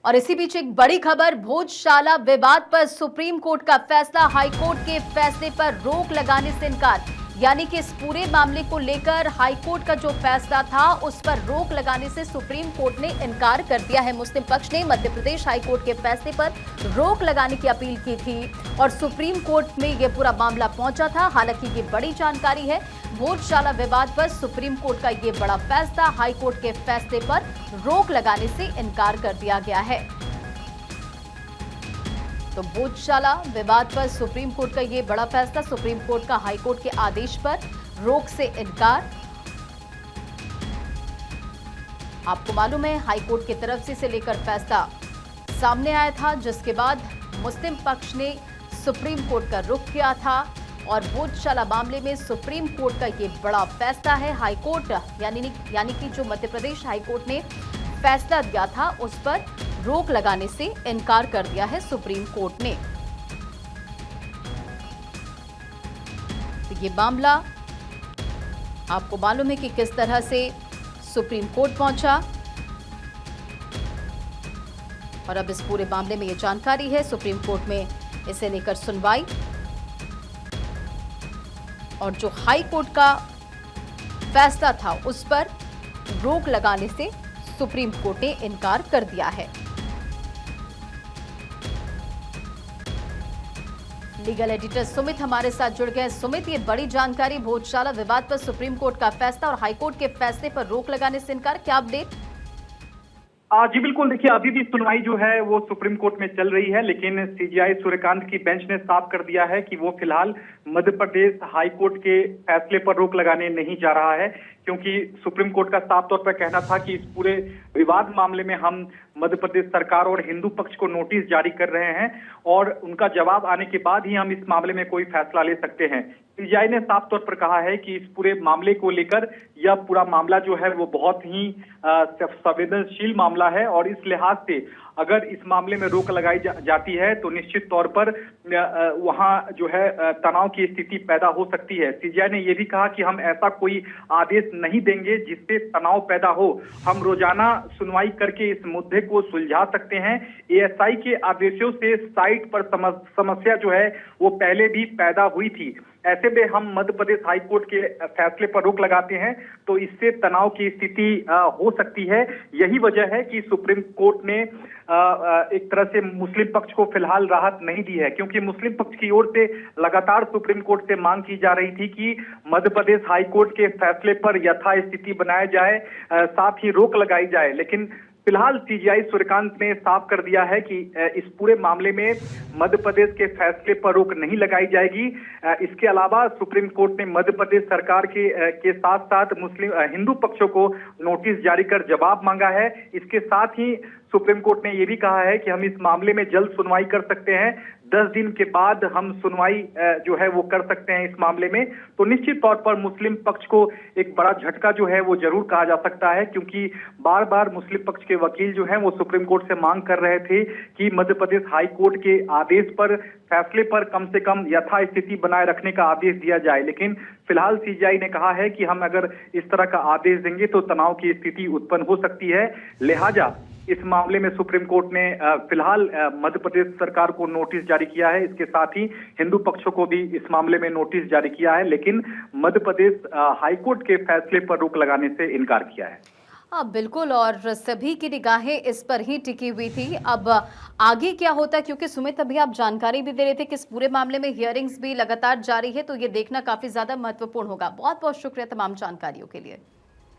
और इसी बीच एक बड़ी खबर, भोजशाला विवाद पर सुप्रीम कोर्ट का फैसला, हाईकोर्ट के फैसले पर रोक लगाने से इनकार। यानी कि इस पूरे मामले को लेकर हाईकोर्ट का जो फैसला था उस पर रोक लगाने से सुप्रीम कोर्ट ने इनकार कर दिया है। मुस्लिम पक्ष ने मध्य प्रदेश हाईकोर्ट के फैसले पर रोक लगाने की अपील की थी और सुप्रीम कोर्ट में यह पूरा मामला पहुंचा था। हालांकि ये बड़ी जानकारी है, भोजशाला विवाद पर सुप्रीम कोर्ट का ये बड़ा फैसला, हाईकोर्ट के फैसले पर रोक लगाने से इनकार कर दिया गया है। तो भोजशाला विवाद पर सुप्रीम कोर्ट का ये बड़ा फैसला, सुप्रीम कोर्ट का हाईकोर्ट के आदेश पर रोक से इनकार। आपको मालूम है, हाईकोर्ट की तरफ से इसे लेकर फैसला सामने आया था, जिसके बाद मुस्लिम पक्ष ने सुप्रीम कोर्ट का रुख किया था और भोजशाला मामले में सुप्रीम कोर्ट का ये बड़ा फैसला है। हाईकोर्ट यानी कि जो मध्य प्रदेश हाईकोर्ट ने फैसला दिया था उस पर रोक लगाने से इनकार कर दिया है सुप्रीम कोर्ट ने। तो ये मामला आपको मालूम है कि किस तरह से सुप्रीम कोर्ट पहुंचा और अब इस पूरे मामले में ये जानकारी है, सुप्रीम कोर्ट में इसे लेकर सुनवाई और जो हाई कोर्ट का फैसला था उस पर रोक लगाने से सुप्रीम कोर्ट ने इनकार कर दिया है। लीगल एडिटर सुमित हमारे साथ जुड़ गए। सुमित, ये बड़ी जानकारी, भोजशाला विवाद पर सुप्रीम कोर्ट का फैसला और हाईकोर्ट के फैसले पर रोक लगाने से इनकार, क्या अपडेट? जी बिल्कुल, देखिए अभी भी सुनवाई जो है वो सुप्रीम कोर्ट में चल रही है, लेकिन सीजेआई सूर्यकांत की बेंच ने साफ कर दिया है कि वो फिलहाल मध्य प्रदेश हाई कोर्ट के फैसले पर रोक लगाने नहीं जा रहा है, क्योंकि सुप्रीम कोर्ट का साफ तौर पर कहना था कि इस पूरे विवाद मामले में हम मध्य प्रदेश सरकार और हिंदू पक्ष को नोटिस जारी कर रहे हैं और उनका जवाब आने के बाद ही हम इस मामले में कोई फैसला ले सकते हैं। सीजेआई ने साफ तौर पर कहा है कि इस पूरे मामले को लेकर यह पूरा मामला जो है वो बहुत ही संवेदनशील मामला है और इस लिहाज से अगर इस मामले में रोक लगाई जाती है तो निश्चित तौर पर वहां जो है तनाव की स्थिति पैदा हो सकती है। सीजेआई ने यह भी कहा कि हम ऐसा कोई आदेश नहीं देंगे जिससे तनाव पैदा हो, हम रोजाना सुनवाई करके इस मुद्दे को सुलझा सकते हैं। एएसआई के आदेशों से साइट पर समस्या जो है वो पहले भी पैदा हुई थी, ऐसे में हम मध्य प्रदेश हाईकोर्ट के फैसले पर रोक लगाते हैं तो इससे तनाव की स्थिति हो सकती है। यही वजह है कि सुप्रीम कोर्ट ने एक तरह से मुस्लिम पक्ष को फिलहाल राहत नहीं दी है, क्योंकि मुस्लिम पक्ष की ओर से लगातार सुप्रीम कोर्ट से मांग की जा रही थी कि मध्य प्रदेश हाईकोर्ट के फैसले पर यथास्थिति बनाया जाए, साथ ही रोक लगाई जाए। लेकिन फिलहाल सीजेआई सूर्यकांत ने साफ कर दिया है कि इस पूरे मामले में मध्य प्रदेश के फैसले पर रोक नहीं लगाई जाएगी। इसके अलावा सुप्रीम कोर्ट ने मध्य प्रदेश सरकार के साथ साथ मुस्लिम हिंदू पक्षों को नोटिस जारी कर जवाब मांगा है। इसके साथ ही सुप्रीम कोर्ट ने यह भी कहा है कि हम इस मामले में जल्द सुनवाई कर सकते हैं, 10 दिन के बाद हम सुनवाई जो है वो कर सकते हैं इस मामले में। तो निश्चित तौर पर मुस्लिम पक्ष को एक बड़ा झटका जो है वो जरूर कहा जा सकता है, क्योंकि बार बार मुस्लिम पक्ष के वकील जो हैं वो सुप्रीम कोर्ट से मांग कर रहे थे कि मध्य प्रदेश हाई कोर्ट के आदेश पर, फैसले पर कम से कम यथास्थिति बनाए रखने का आदेश दिया जाए। लेकिन फिलहाल सीजेआई ने कहा है कि हम अगर इस तरह का आदेश देंगे तो तनाव की स्थिति उत्पन्न हो सकती है, लिहाजा इस मामले में सुप्रीम कोर्ट ने फिलहाल मध्य प्रदेश सरकार को नोटिस जारी किया है। इसके साथ ही हिंदू पक्षों को भी इस मामले में नोटिस जारी किया है, लेकिन मध्य प्रदेश हाईकोर्ट के फैसले पर रोक लगाने से इनकार किया है। हाँ बिल्कुल, और सभी की निगाहें इस पर ही टिकी हुई थी। अब आगे क्या होता है, क्योंकि सुमित अभी आप जानकारी भी दे रहे थे कि इस पूरे मामले में हियरिंग्स भी लगातार जारी है, तो ये देखना काफी ज्यादा महत्वपूर्ण होगा। बहुत बहुत शुक्रिया तमाम जानकारियों के लिए।